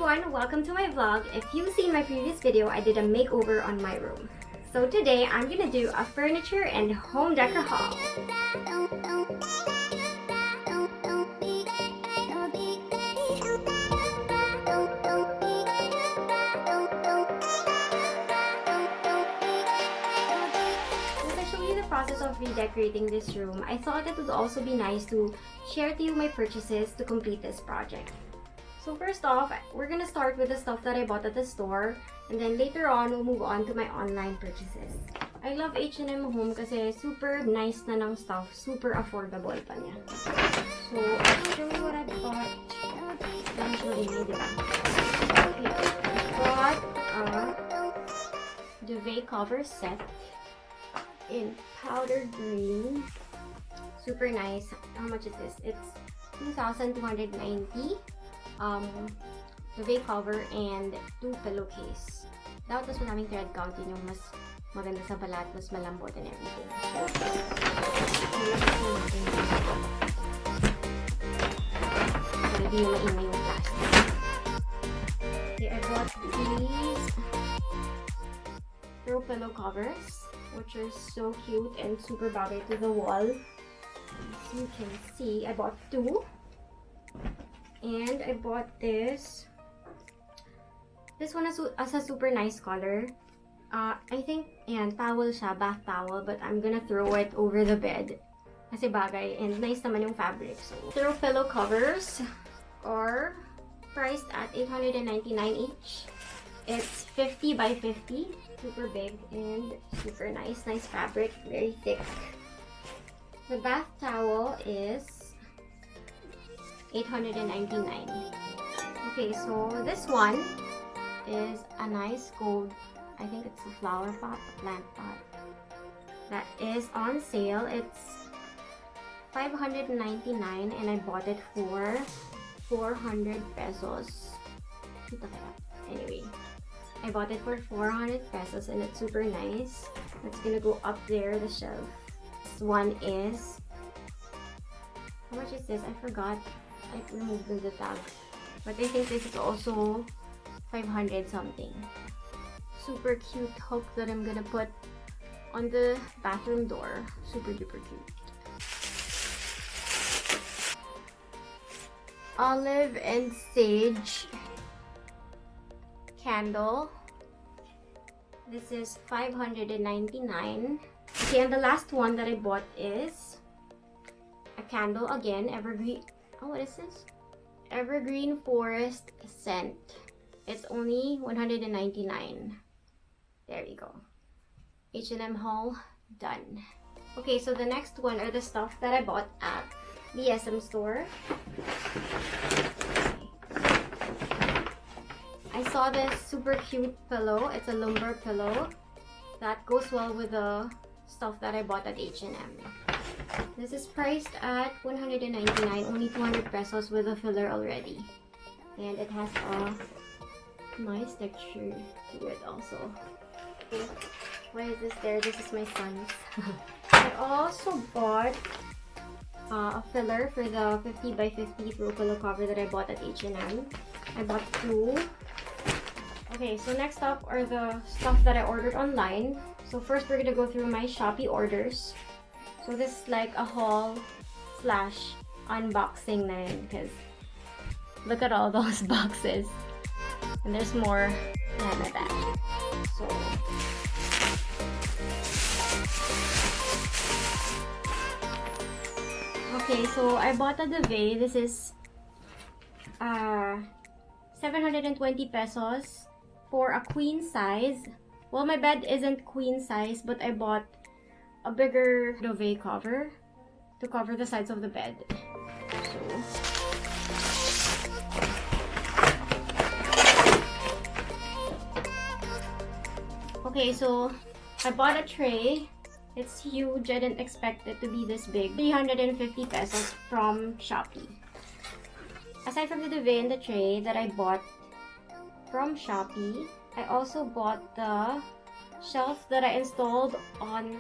everyone, welcome to my vlog. If you've seen my previous video, I did a makeover on my room. So today, I'm gonna do a furniture and home decor haul. Process of redecorating this room, I thought it would also be nice to share to you my purchases to complete this project. So first off, we're gonna start with the stuff that I bought at the store, and then later on, we'll move on to my online purchases. I love H&M Home kasi super nice na ng stuff, super affordable pa niya. So, I'll show you what I bought. Dami siya maingay, diba? Okay, I bought a Duvet Cover Set in powder green. Super nice. How much is this? It's 2,290. Duvet cover and 2 pillowcase. Dapat mas maraming thread count, yun yung mas maganda sa balat, mas malambot and everything. Para di na maingay yung plastic. Okay, I bought these throw pillow covers, which are so cute and super bagay to the wall. As you can see, I bought 2. And I bought this. This one has a super nice color. I think, yan, towel siya, bath towel, but I'm gonna throw it over the bed. Kasi bagay, and nice naman yung fabric. So, throw pillow covers are priced at $899 each. It's 50 by 50. Super big and super nice. Nice fabric, very thick. The bath towel is $899. Okay, so this one is a nice gold, I think it's a flower pot, a plant pot. That is on sale. It's $599 and I bought it for 400 pesos. Anyway, I bought it for 400 pesos and it's super nice. It's gonna go up there, the shelf. This one is, how much is this? I forgot. I removed the tag. But I think this is also 500 something. Super cute hook that I'm gonna put on the bathroom door. Super duper cute. Olive and sage candle. This is $599. Okay, and the last one that I bought is a candle again, Evergreen. Oh, what is this? Evergreen Forest Scent. It's only $199. There we go. H&M haul done. Okay, so the next one are the stuff that I bought at the SM store. I saw this super cute pillow. It's a Lumbar pillow that goes well with the stuff that I bought at H&M. This is priced at $199, only 200 pesos with a filler already. And it has a nice texture to it also. Okay. Why is this there? This is my son's. I also bought a filler for the 50 by 50 throw pillow cover that I bought at H&M. I bought 2. Okay, so next up are the stuff that I ordered online. So first we're gonna go through my Shopee orders. So this is like a haul slash unboxing na rin, because look at all those boxes. And there's more in my bag. So okay, so I bought a duvet. This is 720 pesos for a queen size. Well, my bed isn't queen size, but I bought a bigger duvet cover to cover the sides of the bed. Okay, so I bought a tray. It's huge. I didn't expect it to be this big. 350 pesos from Shopee. Aside from the duvet and the tray that I bought from Shopee, I also bought the shelf that I installed on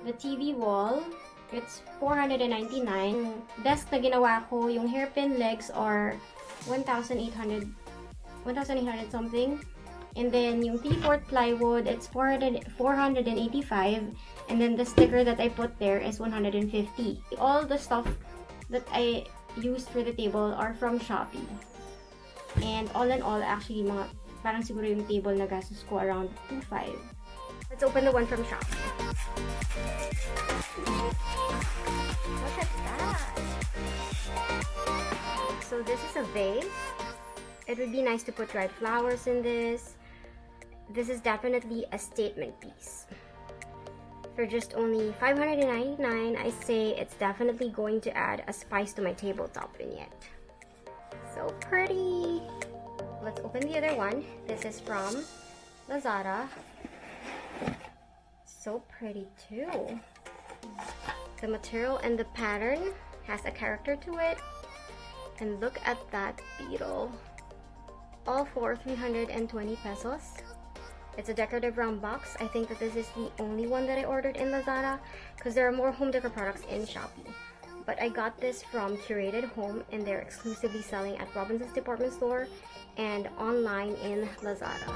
the TV wall. It's $499. Desk na ginawa ko, yung hairpin legs are 1,800 1,800 something. And then yung 3/4 plywood, it's 485. And then the sticker that I put there is 150. All the stuff that I used for the table are from Shopee. And all in all, actually, mga parang siguro yung table na gastos ko around 2,500. Let's open the one from Shopee. Look at that! So this is a vase. It would be nice to put dried flowers in this. This is definitely a statement piece. For just only $599, I say it's definitely going to add a spice to my tabletop vignette. So pretty! Let's open the other one. This is from Lazada. So pretty too. The material and the pattern has a character to it. And look at that beetle. All for 320 pesos. It's a decorative round box. I think that this is the only one that I ordered in Lazada because there are more home decor products in Shopee. But I got this from Curated Home and they're exclusively selling at Robinson's department store and online in Lazada.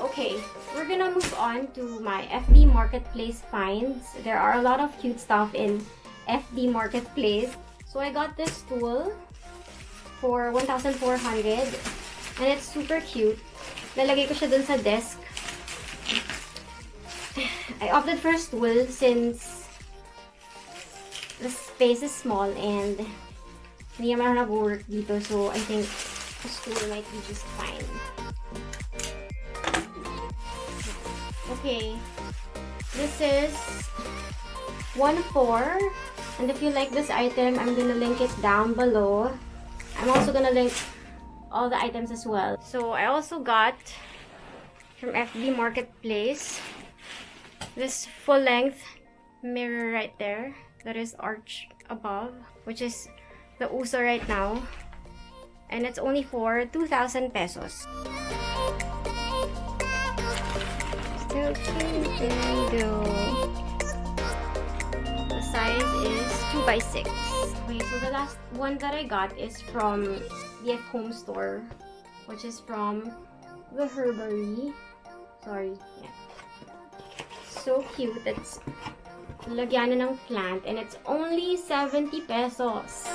Okay, we're gonna move on to my FB Marketplace finds. There are a lot of cute stuff in FB Marketplace. So I got this tool for 1,400 and it's super cute. Lalagay ko siya dun sa desk. I opted for a stool since the space is small and hindi naman ako nag-work dito, so I think a stool might be just fine. Okay, this is 1/4, and if you like this item, I'm gonna link it down below. I'm also gonna link all the items as well. So I also got from FB Marketplace this full-length mirror right there that is arched above, which is the uso right now, and it's only for 2,000 pesos. So cute. There you go. The size is 2x6. Okay, so the last one that I got is from the Home store, which is from the Herbery. Sorry, yeah. So cute. It's lagyan na ng plant and it's only 70 pesos.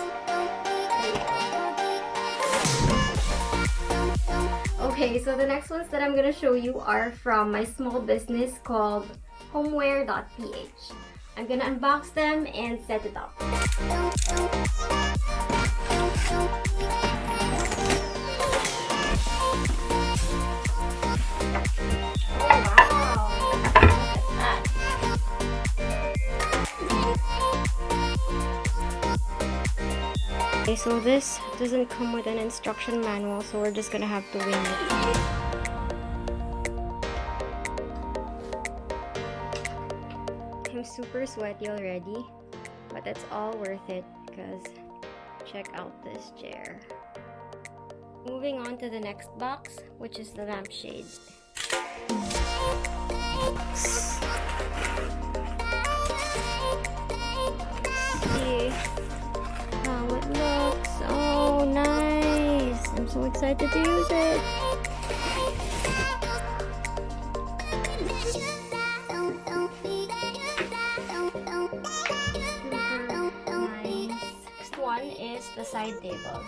Okay, so the next ones that I'm gonna show you are from my small business called Homeware.ph. I'm gonna unbox them and set it up. Okay, so this doesn't come with an instruction manual, so we're just gonna have to wing it. I'm super sweaty already, but it's all worth it because check out this chair. Moving on to the next box, which is the lampshade. See how it looks. Oh, nice! I'm so excited to use it. Next one is the side table.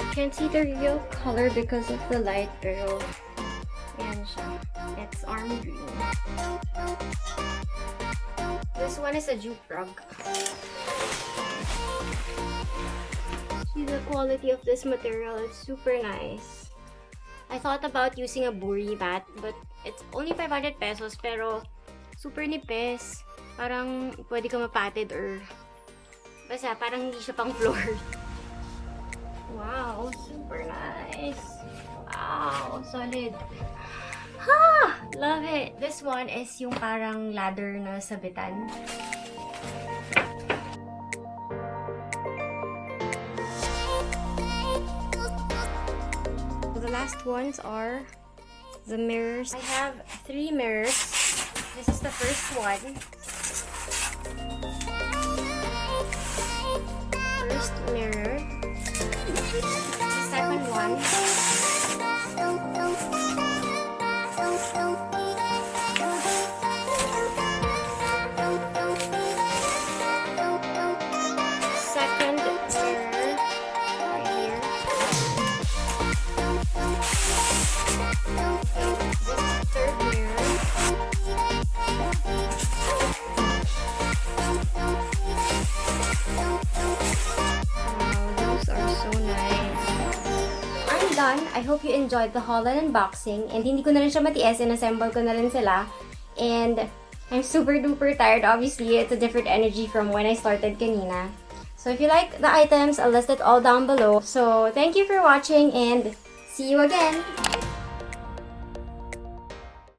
You can't see the real color because of the light, pero ayan siya. It's army green. This one is a jute rug. See the quality of this material, it's super nice. I thought about using a buri mat, but it's only 500 pesos, pero super nipis. Parang pwede ka mapatid or basta parang hindi siya pang floor. Wow, super nice. Wow, solid. Ha! Love it. This one is yung parang ladder na sabitan. The last ones are the mirrors. I have 3 mirrors. This is the first one. First mirror. The second one. Second mirror right here. This is the third mirror. Those are so nice. I'm done. I hope you enjoyed the haul and unboxing. And hindi ko na rin siya matiis. In-assemble ko na rin sila. And I'm super duper tired. Obviously, it's a different energy from when I started kanina. So if you like the items, I'll list it all down below. So thank you for watching and see you again!